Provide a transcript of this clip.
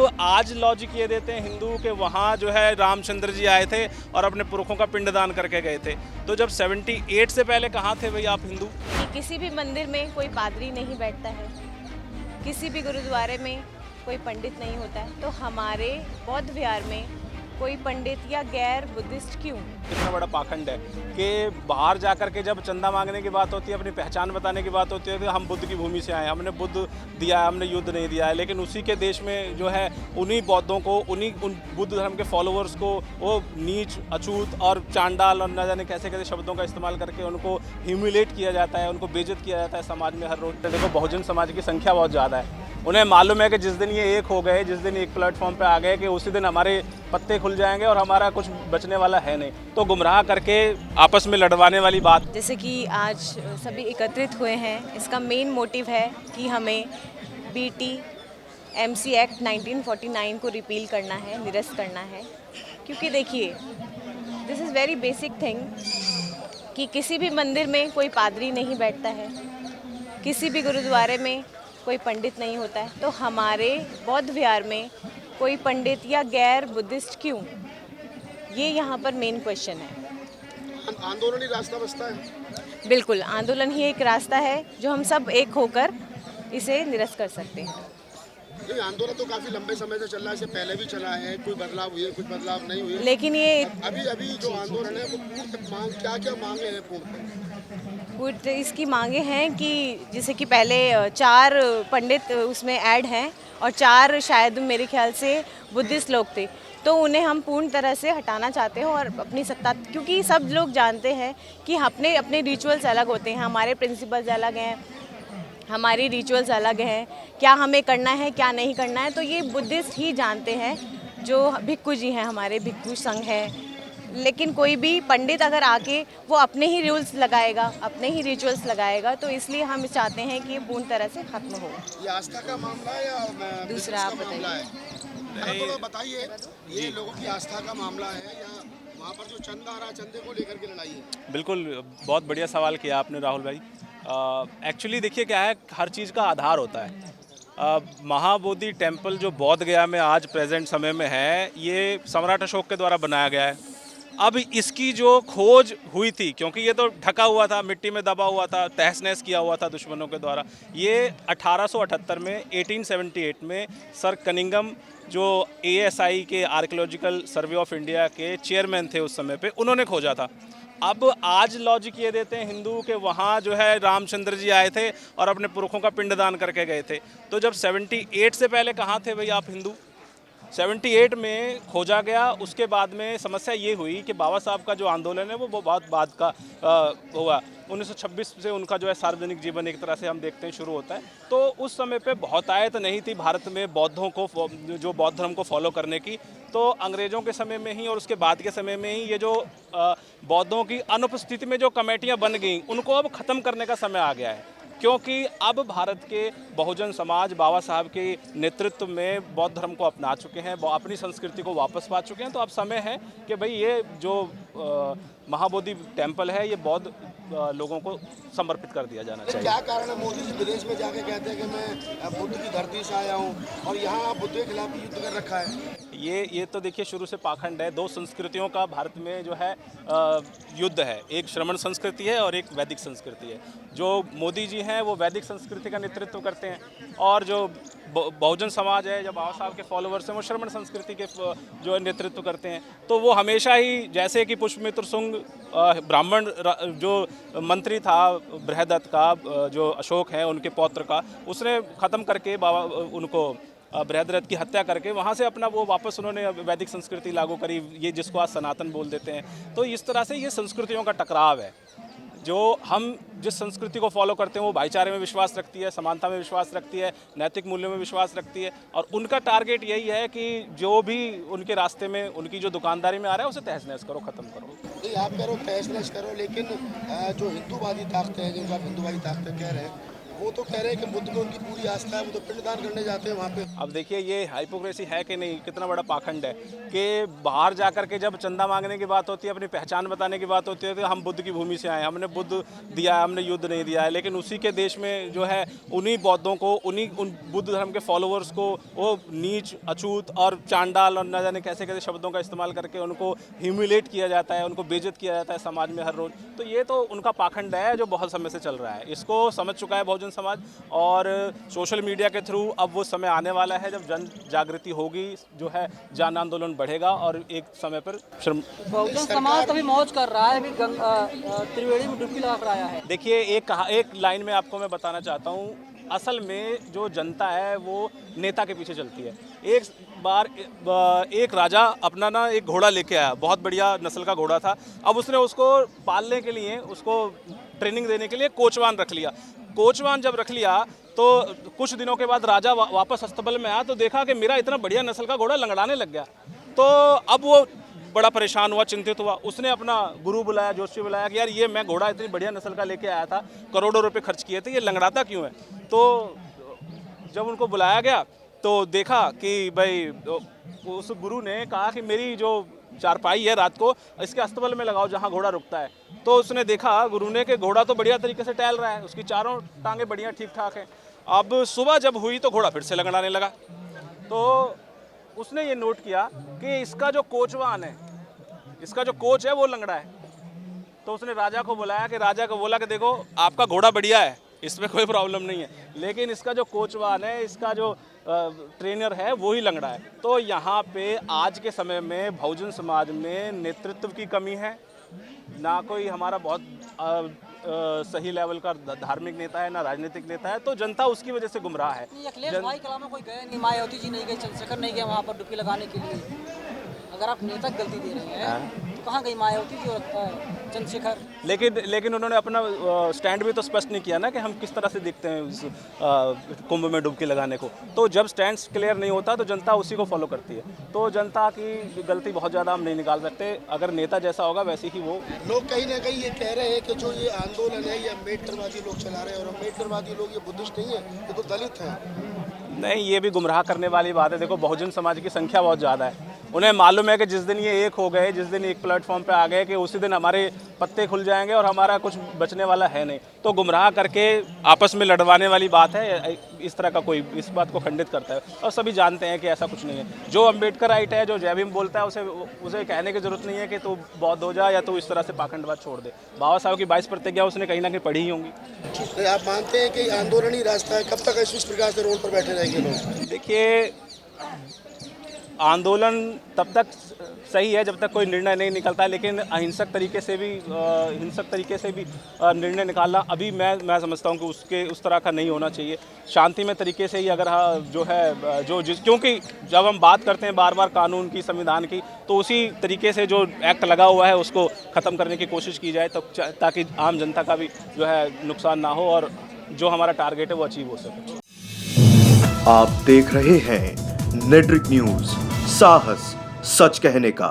आज लॉजिक ये देते हैं हिंदू के वहाँ जो है रामचंद्र जी आए थे और अपने पुरखों का पिंडदान करके गए थे। तो जब 78 से पहले कहाँ थे भाई आप हिंदू? किसी भी मंदिर में कोई पादरी नहीं बैठता है, किसी भी गुरुद्वारे में कोई पंडित नहीं होता है, तो हमारे बौद्ध विहार में कोई पंडित या गैर बुद्धिस्ट क्यों? कितना बड़ा पाखंड है कि बाहर जाकर के जब चंदा मांगने की बात होती है, अपनी पहचान बताने की बात होती है कि हम बुद्ध की भूमि से आए, हमने बुद्ध दिया है, हमने युद्ध नहीं दिया है, लेकिन उसी के देश में जो है उन्हीं बौद्धों को, उन बुद्ध धर्म के फॉलोअर्स को वो नीच, अछूत और चांडाल और न जाने कैसे कैसे शब्दों का इस्तेमाल करके उनको ह्यूमिलेट किया जाता है, उनको बेइज्जत किया जाता है समाज में हर रोज। देखो बहुजन समाज की संख्या बहुत ज़्यादा है, उन्हें मालूम है कि जिस दिन ये एक हो गए, जिस दिन एक प्लेटफॉर्म पे आ गए कि उसी दिन हमारे पत्ते खुल जाएंगे और हमारा कुछ बचने वाला है नहीं। तो गुमराह करके आपस में लड़वाने वाली बात। जैसे कि आज सभी एकत्रित हुए हैं, इसका मेन मोटिव है कि हमें BT-MC एक्ट 1949 को रिपील करना है, निरस्त करना है। क्योंकि देखिए, this is very basic thing कि किसी भी मंदिर में कोई पादरी नहीं बैठता है, किसी भी गुरुद्वारे में कोई पंडित नहीं होता है, तो हमारे बौद्ध विहार में कोई पंडित या गैर बुद्धिस्ट क्यों? ये यहाँ पर मेन क्वेश्चन है। आंदोलन ही रास्ता बचता है। बिल्कुल, आंदोलन ही एक रास्ता है जो हम सब एक होकर इसे निरस्त कर सकते हैं। ये आंदोलन तो काफी लंबे समय से चल रहा है, इससे पहले भी चला है, कोई बदलाव हुए, कुछ बदलाव नहीं हुए, लेकिन ये अभी जो आंदोलन है वो पूर्ण मांग क्या मांगे हैं पूर्ण? इसकी मांगे हैं कि जैसे कि पहले 4 पंडित उसमें ऐड हैं और 4 शायद मेरे ख्याल से बुद्धिस्ट लोग थे, तो उन्हें हम पूर्ण तरह से हटाना चाहते हैं और अपनी सत्ता, क्योंकि सब लोग जानते हैं कि अपने अपने रिचुअल्स अलग होते हैं, हमारे प्रिंसिपल्स अलग हैं, हमारी रिचुअल्स अलग हैं, क्या हमें करना है क्या नहीं करना है, तो ये बुद्धिस्ट ही जानते हैं, जो भिक्खु जी हैं, हमारे भिक्खु संघ है। लेकिन कोई भी पंडित अगर आके वो अपने ही रूल्स लगाएगा, अपने ही रिचुअल्स लगाएगा, तो इसलिए हम चाहते हैं कि ये पूर्ण तरह से खत्म हो। ये आस्था का मामला है या दूसरा आप मामला है? तो बताइए, ये लोगों की आस्था का मामला है या वहाँ पर जो चंदा आ रहा है, चंदे को लेकर के लड़ाई है? बिल्कुल, बहुत बढ़िया सवाल किया आपने राहुल भाई। एक्चुअली देखिए क्या है, हर चीज़ का आधार होता है। महाबोधि टेम्पल जो बोध गया में आज प्रेजेंट समय में है, ये सम्राट अशोक के द्वारा बनाया गया है। अब इसकी जो खोज हुई थी, क्योंकि ये तो ढका हुआ था, मिट्टी में दबा हुआ था, तहस नहस किया हुआ था दुश्मनों के द्वारा, ये 1878 में 1878 में सर कनिंगम जो ASI के आर्कियोलॉजिकल सर्वे ऑफ इंडिया के चेयरमैन थे उस समय पे, उन्होंने खोजा था। अब आज लॉजिक ये देते हैं हिंदू के वहाँ जो है रामचंद्र जी आए थे और अपने पुरखों का पिंडदान करके गए थे। तो जब 78 से पहले कहाँ थे भाई आप हिंदू? 78 में खोजा गया। उसके बाद में समस्या ये हुई कि बाबा साहब का जो आंदोलन है वो बहुत बाद का हुआ। 1926 से उनका जो है सार्वजनिक जीवन एक तरह से हम देखते हैं शुरू होता है। तो उस समय पे बहुतायत नहीं थी भारत में बौद्धों को, जो बौद्ध धर्म को फॉलो करने की। तो अंग्रेज़ों के समय में ही और उसके बाद के समय में ही ये जो बौद्धों की अनुपस्थिति में जो कमेटियाँ बन गई, उनको अब ख़त्म करने का समय आ गया है, क्योंकि अब भारत के बहुजन समाज बाबा साहब के नेतृत्व में बौद्ध धर्म को अपना चुके हैं, अपनी संस्कृति को वापस पा चुके हैं। तो अब समय है कि भाई ये जो महाबोधि टेम्पल है, ये बौद्ध लोगों को समर्पित कर दिया जाना चाहिए। क्या कारण है मोदी जी विदेश में जाके कहते हैं कि मैं बुद्ध की धरती से आया हूँ और यहाँ बुद्ध के खिलाफ युद्ध कर रखा है? ये तो देखिए शुरू से पाखंड है। 2 संस्कृतियों का भारत में जो है युद्ध है, एक श्रमण संस्कृति है और एक वैदिक संस्कृति है। जो मोदी जी हैं वो वैदिक संस्कृति का नेतृत्व करते हैं और जो बहुजन समाज है, जब बाबा साहब के फॉलोअर्स हैं, वो श्रमण संस्कृति के जो नेतृत्व करते हैं। तो वो हमेशा ही, जैसे कि पुष्पमित्र शुंग ब्राह्मण जो मंत्री था बृहदत्त का, जो अशोक हैं उनके पौत्र का, उसने ख़त्म करके बाबा उनको बृहदरथ की हत्या करके वहाँ से अपना वो वापस उन्होंने वैदिक संस्कृति लागू करी, ये जिसको आज सनातन बोल देते हैं। तो इस तरह से ये संस्कृतियों का टकराव है। जो हम जिस संस्कृति को फॉलो करते हैं वो भाईचारे में विश्वास रखती है, समानता में विश्वास रखती है, नैतिक मूल्यों में विश्वास रखती है, और उनका टारगेट यही है कि जो भी उनके रास्ते में उनकी जो दुकानदारी में आ रहा है उसे तहस नहस करो, ख़त्म करो। नहीं, आप करो तहस नहस करो, लेकिन जो हिंदूवादी ताकतें हैं, जिनको आप हिंदूवादी ताकतें कह रहे हैं, वो तो कह रहे हैं कि बुद्ध में उनकी पूरी आस्था है, वो तो पिंडदान करने जाते हैं वहाँ पे। अब देखिए ये हाइपोक्रेसी है कि नहीं, कितना बड़ा पाखंड है कि बाहर जा कर के जब चंदा मांगने की बात होती है, अपनी पहचान बताने की बात होती है, तो हम बुद्ध की भूमि से आए, हमने बुद्ध दिया है, हमने युद्ध नहीं दिया है। लेकिन उसी के देश में जो है उन्हीं बौद्धों को, उन बुद्ध धर्म के फॉलोअर्स को वो नीच, अछूत और चांडाल और न जाने कैसे कैसे शब्दों का इस्तेमाल करके उनको ह्यूमिलेट किया जाता है, उनको बेइज्जत किया जाता है समाज में हर रोज़। तो ये तो उनका पाखंड है जो बहुत समय से चल रहा है। इसको समझ चुका है बहुजन समाज, और सोशल मीडिया के थ्रू अब वो समय आने वाला है जब जन जागृति होगी, जो है जन आंदोलन बढ़ेगा और एक समय पर बहुजन समाज तभी मौज कर रहा है, अभी त्रिवेणी में डुबकी लगा कर आया है। देखिए एक लाइन में आपको मैं बताना चाहता हूँ, असल में जो जनता है वो नेता के पीछे चलती है। एक बार एक राजा अपना ना एक घोड़ा लेके आया, बहुत बढ़िया नस्ल का घोड़ा था। अब उसने उसको पालने के लिए, उसको ट्रेनिंग देने के लिए कोचवान रख लिया। कोचवान जब रख लिया तो कुछ दिनों के बाद राजा वापस अस्तबल में आया तो देखा कि मेरा इतना बढ़िया नस्ल का घोड़ा लंगड़ाने लग गया। तो अब वो बड़ा परेशान हुआ, चिंतित हुआ। उसने अपना गुरु बुलाया, जोशी बुलाया कि यार ये मैं घोड़ा इतनी बढ़िया नस्ल का लेके आया था, करोड़ों रुपए खर्च किए थे, ये लंगड़ाता क्यों है? तो जब उनको बुलाया गया तो देखा कि भाई उस गुरु ने कहा कि मेरी जो चारपाई है रात को इसके अस्तबल में लगाओ जहाँ घोड़ा रुकता है। तो उसने देखा गुरु ने कि घोड़ा तो बढ़िया तरीके से टहल रहा है, उसकी चारों टांगे बढ़िया ठीक ठाक हैं। अब सुबह जब हुई तो घोड़ा फिर से लंगड़ाने लगा। तो उसने ये नोट किया कि इसका जो कोचवान है, इसका जो कोच है वो लंगड़ा है। तो उसने राजा को बुलाया कि राजा को बोला कि देखो आपका घोड़ा बढ़िया है, इसमें कोई प्रॉब्लम नहीं है, लेकिन इसका जो कोचवान है, इसका जो ट्रेनर है वो ही लंगड़ा है। तो यहाँ पे आज के समय में बहुजन समाज में नेतृत्व की कमी है, ना कोई हमारा बहुत सही लेवल का धार्मिक नेता है, ना राजनीतिक नेता है। तो जनता उसकी वजह से गुमराह है। अखिलेश भाई कलाम में कोई गए नहीं, मायावती जी नहीं गए, चंद्रशेखर नहीं गए वहाँ पर डुबकी लगाने के लिए। अगर आप नेता गलती दे रहे हैं तो कहाँ गई मायावती जी और चंद्रशेखर? लेकिन उन्होंने अपना स्टैंड भी तो स्पष्ट नहीं किया ना कि हम किस तरह से दिखते हैं उस कुंभ में डुबकी लगाने को। तो जब स्टैंड क्लियर नहीं होता तो जनता उसी को फॉलो करती है। तो जनता की गलती बहुत ज़्यादा हम नहीं निकाल सकते। अगर नेता जैसा होगा वैसे ही वो। लोग कहीं ना कहीं ये कह रहे हैं कि जो ये आंदोलन है ये अम्बेडकरवादी लोग चला रहे हैं, और अम्बेडकरवादी लोग ये बुद्धिस्ट नहीं है, ये तो दलित हैं। नहीं, ये भी गुमराह करने वाली बात है। देखो बहुजन समाज की संख्या बहुत ज़्यादा है, उन्हें मालूम है कि जिस दिन ये एक हो गए, जिस दिन एक प्लेटफॉर्म पे आ गए कि उसी दिन हमारे पत्ते खुल जाएंगे और हमारा कुछ बचने वाला है नहीं। तो गुमराह करके आपस में लड़वाने वाली बात है, इस तरह का कोई इस बात को खंडित करता है। और सभी जानते हैं कि ऐसा कुछ नहीं है। जो अम्बेडकराइट है, जो जय भीम बोलता है, उसे कहने की जरूरत नहीं है कि तू बौद्ध हो जा या तू इस तरह से पाखंडवाद छोड़ दे। बाबा साहब की 22 प्रतिज्ञा उसने कहीं ना कहीं पढ़ी ही होंगी। तो आप मानते हैं कि आंदोलन ही रास्ता है? कब तक इस प्रकार से रोड पर बैठे रहेंगे लोग? देखिए, आंदोलन तब तक सही है जब तक कोई निर्णय नहीं निकलता है, लेकिन हिंसक तरीके से भी निर्णय निकालना अभी मैं समझता हूँ कि उस तरह का नहीं होना चाहिए। शांतिमय तरीके से ही अगर जो है क्योंकि जब हम बात करते हैं बार बार कानून की, संविधान की, तो उसी तरीके से जो एक्ट लगा हुआ है उसको ख़त्म करने की कोशिश की जाए, तो ताकि आम जनता का भी जो है नुकसान ना हो और जो हमारा टारगेट है वो अचीव हो सके। आप देख रहे हैं नेट्रिक न्यूज, साहस सच कहने का।